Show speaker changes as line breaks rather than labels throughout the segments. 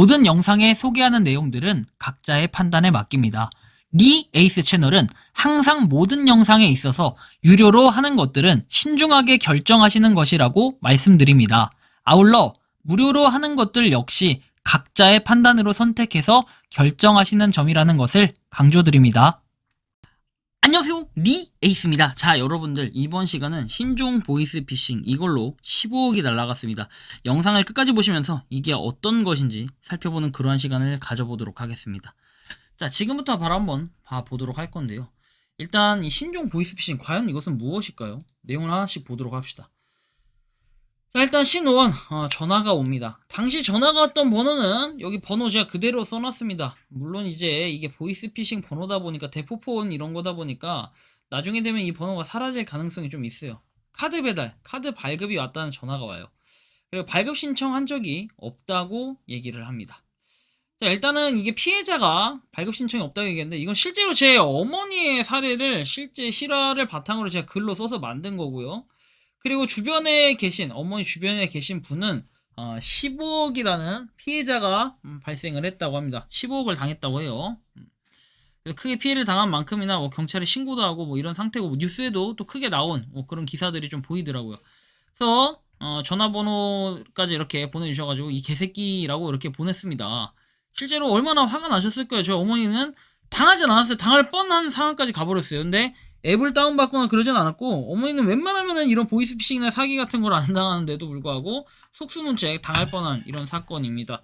모든 영상에 소개하는 내용들은 각자의 판단에 맡깁니다. 리 에이스 채널은 항상 모든 영상에 있어서 유료로 하는 것들은 신중하게 결정하시는 것이라고 말씀드립니다. 아울러 무료로 하는 것들 역시 각자의 판단으로 선택해서 결정하시는 점이라는 것을 강조드립니다. 안녕하세요, 리 에이스입니다. 자, 여러분들 이번 시간은 신종 보이스피싱 이걸로 15억이 날라갔습니다. 영상을 끝까지 보시면서 이게 어떤 것인지 살펴보는 그러한 시간을 가져보도록 하겠습니다. 자, 지금부터 바로 한번 봐보도록 할 건데요. 일단 이 신종 보이스피싱 과연 이것은 무엇일까요? 내용을 하나씩 보도록 합시다. 자, 일단 신호원 전화가 옵니다. 당시 전화가 왔던 번호는 여기 번호 제가 그대로 써놨습니다. 물론 이제 이게 보이스피싱 번호다 보니까 대포폰 이런 거다 보니까 나중에 되면 이 번호가 사라질 가능성이 좀 있어요. 카드 배달, 카드 발급이 왔다는 전화가 와요. 그리고 발급 신청한 적이 없다고 얘기를 합니다. 자, 일단은 이게 피해자가 발급 신청이 없다고 얘기했는데 이건 실제로 제 어머니의 사례를 실제 실화를 바탕으로 제가 글로 써서 만든 거고요. 그리고 주변에 계신 어머니 주변에 계신 분은 15억이라는 피해자가 발생을 했다고 합니다. 15억을 당했다고 해요. 크게 피해를 당한 만큼이나 뭐 경찰에 신고도 하고 뭐 이런 상태고 뭐 뉴스에도 또 크게 나온 뭐 그런 기사들이 좀 보이더라고요. 그래서 전화번호까지 이렇게 보내주셔가지고 이 개새끼라고 이렇게 보냈습니다. 실제로 얼마나 화가 나셨을까요? 저희 어머니는 당하진 않았어요. 당할 뻔한 상황까지 가버렸어요. 근데 앱을 다운받거나 그러진 않았고 어머니는 웬만하면은 이런 보이스피싱이나 사기 같은 걸 안 당하는데도 불구하고 속수무책 당할 뻔한 이런 사건입니다.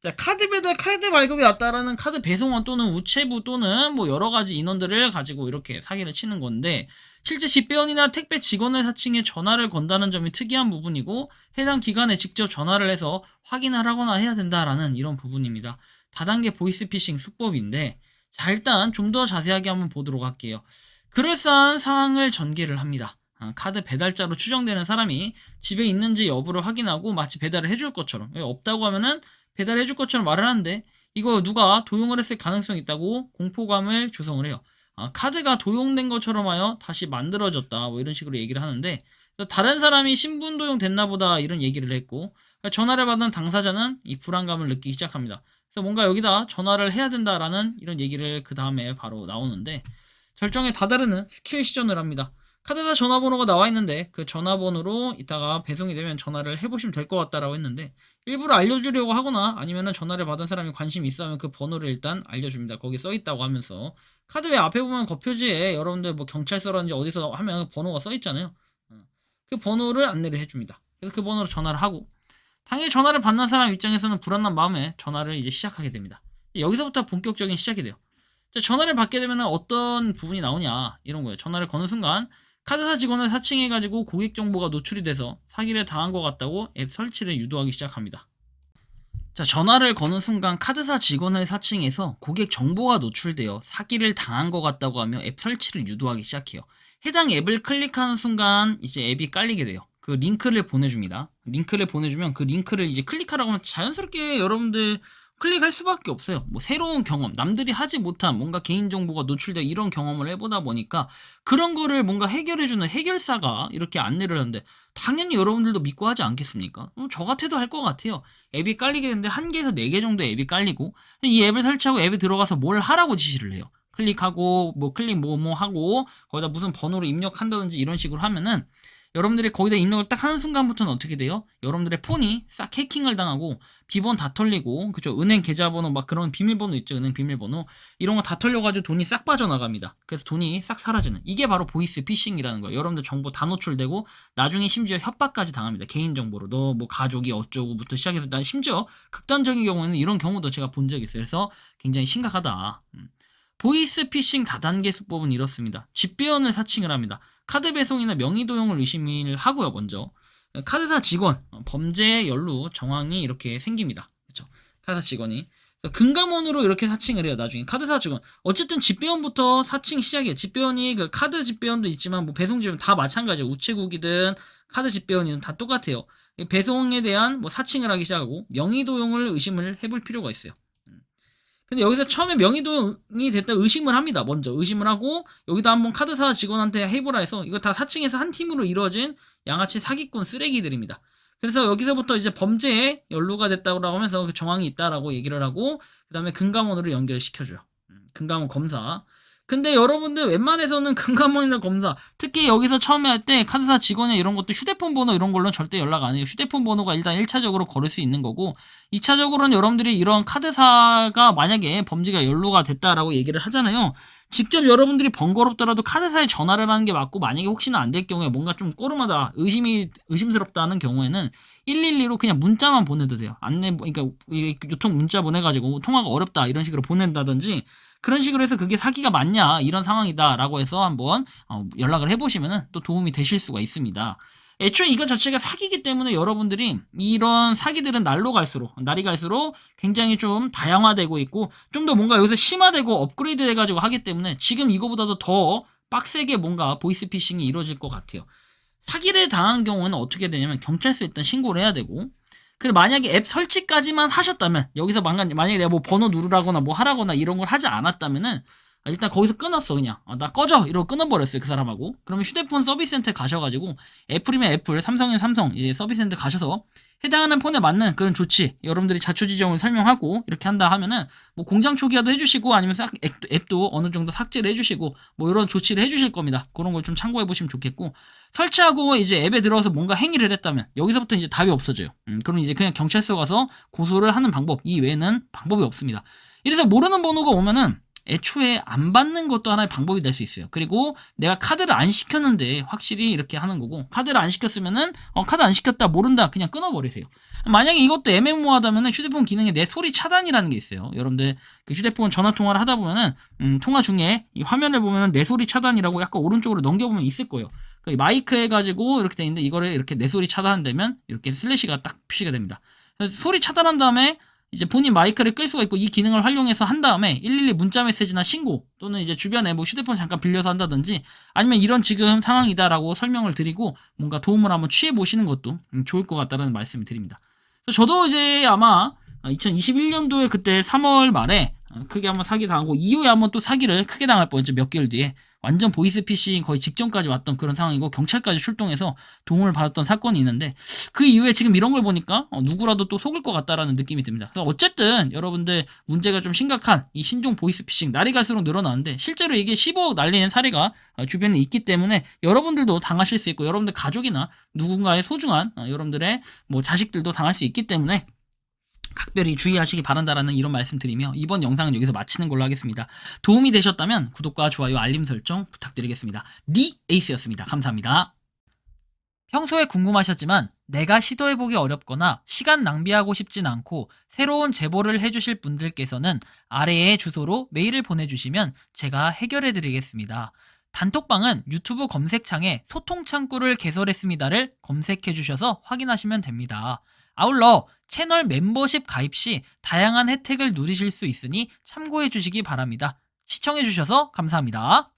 자, 카드 배달, 카드 발급이 왔다라는 카드 배송원 또는 우체부 또는 뭐 여러 가지 인원들을 가지고 이렇게 사기를 치는 건데 실제 집배원이나 택배 직원을 사칭해 전화를 건다는 점이 특이한 부분이고 해당 기관에 직접 전화를 해서 확인을 하거나 해야 된다라는 이런 부분입니다. 다단계 보이스피싱 수법인데 자, 일단 좀 더 자세하게 한번 보도록 할게요. 그럴싸한 상황을 전개를 합니다. 카드 배달자로 추정되는 사람이 집에 있는지 여부를 확인하고 마치 배달을 해줄 것처럼 없다고 하면은 배달해줄 것처럼 말을 하는데 이거 누가 도용을 했을 가능성이 있다고 공포감을 조성을 해요. 카드가 도용된 것처럼 하여 다시 만들어졌다 뭐 이런 식으로 얘기를 하는데 다른 사람이 신분 도용됐나 보다 이런 얘기를 했고 전화를 받은 당사자는 이 불안감을 느끼기 시작합니다. 그래서 뭔가 여기다 전화를 해야 된다라는 이런 얘기를 그 다음에 바로 나오는데 절정에 다다르는 스킬 시전을 합니다. 카드사 전화번호가 나와 있는데 그 전화번호로 이따가 배송이 되면 전화를 해보시면 될 것 같다라고 했는데 일부러 알려주려고 하거나 아니면은 전화를 받은 사람이 관심이 있어 하면 그 번호를 일단 알려줍니다. 거기 써있다고 하면서 카드 왜 앞에 보면 겉표지에 여러분들 뭐 경찰서라든지 어디서 하면 번호가 써있잖아요. 그 번호를 안내를 해줍니다. 그래서 그 번호로 전화를 하고 당연히 전화를 받는 사람 입장에서는 불안한 마음에 전화를 이제 시작하게 됩니다. 여기서부터 본격적인 시작이 돼요. 전화를 받게 되면 어떤 부분이 나오냐 이런 거예요. 전화를 거는 순간 카드사 직원을 사칭해가지고 고객 정보가 노출이 돼서 사기를 당한 것 같다고 앱 설치를 유도하기 시작합니다. 자, 전화를 거는 순간 카드사 직원을 사칭해서 고객 정보가 노출되어 사기를 당한 것 같다고 하며 앱 설치를 유도하기 시작해요. 해당 앱을 클릭하는 순간 이제 앱이 깔리게 돼요. 그 링크를 보내줍니다. 링크를 보내주면 그 링크를 이제 클릭하라고 하면 자연스럽게 여러분들 클릭할 수밖에 없어요. 뭐 새로운 경험, 남들이 하지 못한 뭔가 개인정보가 노출돼 이런 경험을 해보다 보니까 그런 거를 뭔가 해결해주는 해결사가 이렇게 안내를 하는데 당연히 여러분들도 믿고 하지 않겠습니까? 저 같아도 할 것 같아요. 앱이 깔리게 되는데 1개에서 4개 정도 앱이 깔리고 이 앱을 설치하고 앱에 들어가서 뭘 하라고 지시를 해요. 클릭하고 뭐 클릭 뭐 하고 거기다 무슨 번호를 입력한다든지 이런 식으로 하면은 여러분들이 거기다 입력을 딱 하는 순간부터는 어떻게 돼요? 여러분들의 폰이 싹 해킹을 당하고 비번 다 털리고 그죠? 은행 계좌번호 막 그런 비밀번호 있죠? 은행 비밀번호 이런 거 다 털려가지고 돈이 싹 빠져나갑니다. 그래서 돈이 싹 사라지는 이게 바로 보이스 피싱이라는 거예요. 여러분들 정보 다 노출되고 나중에 심지어 협박까지 당합니다. 개인정보로 너 뭐 가족이 어쩌고부터 시작해서 난 심지어 극단적인 경우에는 이런 경우도 제가 본 적이 있어요. 그래서 굉장히 심각하다. 보이스 피싱 다단계 수법은 이렇습니다. 집배원을 사칭을 합니다. 카드 배송이나 명의 도용을 의심을 하고요. 먼저 카드사 직원 범죄 연루 정황이 이렇게 생깁니다. 그렇죠? 카드사 직원이 금감원으로 이렇게 사칭을 해요. 나중에 카드사 직원 어쨌든 집배원부터 사칭 시작이에요. 집배원이 그 카드 집배원도 있지만 뭐 배송 집배원 다 마찬가지예요. 우체국이든 카드 집배원이든 다 똑같아요. 배송에 대한 뭐 사칭을 하기 시작하고 명의 도용을 의심을 해볼 필요가 있어요. 근데 여기서 처음에 명의도용이 됐다 의심을 합니다. 먼저 의심을 하고 여기다 한번 카드사 직원한테 해보라 해서 이거 다 사칭해서 한 팀으로 이루어진 양아치 사기꾼 쓰레기들입니다. 그래서 여기서부터 이제 범죄에 연루가 됐다고 하면서 그 정황이 있다라고 얘기를 하고, 그 다음에 금감원으로 연결시켜줘요. 금감원 검사. 근데 여러분들 웬만해서는 금감원이나 검사, 특히 여기서 처음에 할 때 카드사 직원이나 이런 것도 휴대폰 번호 이런 걸로는 절대 연락 안 해요. 휴대폰 번호가 일단 1차적으로 걸을 수 있는 거고, 2차적으로는 여러분들이 이런 카드사가 만약에 범죄가 연루가 됐다라고 얘기를 하잖아요. 직접 여러분들이 번거롭더라도 카드사에 전화를 하는 게 맞고, 만약에 혹시나 안 될 경우에 뭔가 좀 꼬름하다, 의심스럽다는 경우에는 112로 그냥 문자만 보내도 돼요. 그러니까 요통 문자 보내가지고 통화가 어렵다 이런 식으로 보낸다든지, 그런 식으로 해서 그게 사기가 맞냐 이런 상황이다라고 해서 한번 연락을 해보시면 또 도움이 되실 수가 있습니다. 애초에 이거 자체가 사기이기 때문에 여러분들이 이런 사기들은 날이 갈수록 굉장히 좀 다양화되고 있고, 좀 더 뭔가 여기서 심화되고 업그레이드 돼가지고 하기 때문에 지금 이거보다도 더 빡세게 뭔가 보이스피싱이 이루어질 것 같아요. 사기를 당한 경우는 어떻게 되냐면 경찰서에 일단 신고를 해야 되고, 그리고 만약에 앱 설치까지만 하셨다면, 여기서 만약에 내가 뭐 번호 누르라거나 뭐 하라거나 이런 걸 하지 않았다면은 일단 거기서 끊었어. 그냥 나 꺼져 이러고 끊어버렸어요, 그 사람하고. 그러면 휴대폰 서비스 센터에 가셔가지고, 애플이면 애플, 삼성이면 삼성 이제 서비스 센터 가셔서 해당하는 폰에 맞는 그런 조치, 여러분들이 자초지종을 설명하고 이렇게 한다 하면은 뭐 공장 초기화도 해주시고, 아니면 앱도 어느 정도 삭제를 해주시고 뭐 이런 조치를 해주실 겁니다. 그런 걸 좀 참고해 보시면 좋겠고, 설치하고 이제 앱에 들어가서 뭔가 행위를 했다면 여기서부터 이제 답이 없어져요. 그럼 이제 그냥 경찰서 가서 고소를 하는 방법 이외에는 방법이 없습니다. 이래서 모르는 번호가 오면은 애초에 안 받는 것도 하나의 방법이 될 수 있어요. 그리고 내가 카드를 안 시켰는데 확실히 이렇게 하는 거고, 카드를 안 시켰으면은 카드 안 시켰다 모른다 그냥 끊어버리세요. 만약에 이것도 애매모호하다면은 휴대폰 기능에 내 소리 차단이라는 게 있어요. 여러분들 그 휴대폰 전화 통화를 하다 보면은 통화 중에 이 화면을 보면은 내 소리 차단이라고 약간 오른쪽으로 넘겨보면 있을 거예요. 마이크 해가지고 이렇게 돼 있는데, 이거를 이렇게 내 소리 차단되면 이렇게 슬래시가 딱 표시가 됩니다. 그래서 소리 차단한 다음에 이제 본인 마이크를 끌 수가 있고, 이 기능을 활용해서 한 다음에 112 문자 메시지나 신고, 또는 이제 주변에 뭐 휴대폰 잠깐 빌려서 한다든지, 아니면 이런 지금 상황이다라고 설명을 드리고 뭔가 도움을 한번 취해 보시는 것도 좋을 것 같다는 말씀을 드립니다. 그래서 저도 이제 아마 2021년도에 그때 3월 말에 크게 한번 사기 당하고, 이후에 한번 또 사기를 크게 당할 뻔했죠. 몇 개월 뒤에. 완전 보이스피싱 거의 직전까지 왔던 그런 상황이고, 경찰까지 출동해서 도움을 받았던 사건이 있는데, 그 이후에 지금 이런 걸 보니까 누구라도 또 속을 것 같다라는 느낌이 듭니다. 그래서 어쨌든 여러분들 문제가 좀 심각한 이 신종 보이스피싱, 날이 갈수록 늘어나는데 실제로 이게 15억 날리는 사례가 주변에 있기 때문에 여러분들도 당하실 수 있고, 여러분들 가족이나 누군가의 소중한 여러분들의 뭐 자식들도 당할 수 있기 때문에 각별히 주의하시기 바란다라는 이런 말씀드리며, 이번 영상은 여기서 마치는 걸로 하겠습니다. 도움이 되셨다면 구독과 좋아요, 알림 설정 부탁드리겠습니다. 리 에이스였습니다. 감사합니다. 평소에 궁금하셨지만 내가 시도해보기 어렵거나 시간 낭비하고 싶진 않고 새로운 제보를 해주실 분들께서는 아래의 주소로 메일을 보내주시면 제가 해결해드리겠습니다. 단톡방은 유튜브 검색창에 소통창구를 개설했습니다를 검색해주셔서 확인하시면 됩니다. 아울러 채널 멤버십 가입 시 다양한 혜택을 누리실 수 있으니 참고해 주시기 바랍니다. 시청해 주셔서 감사합니다.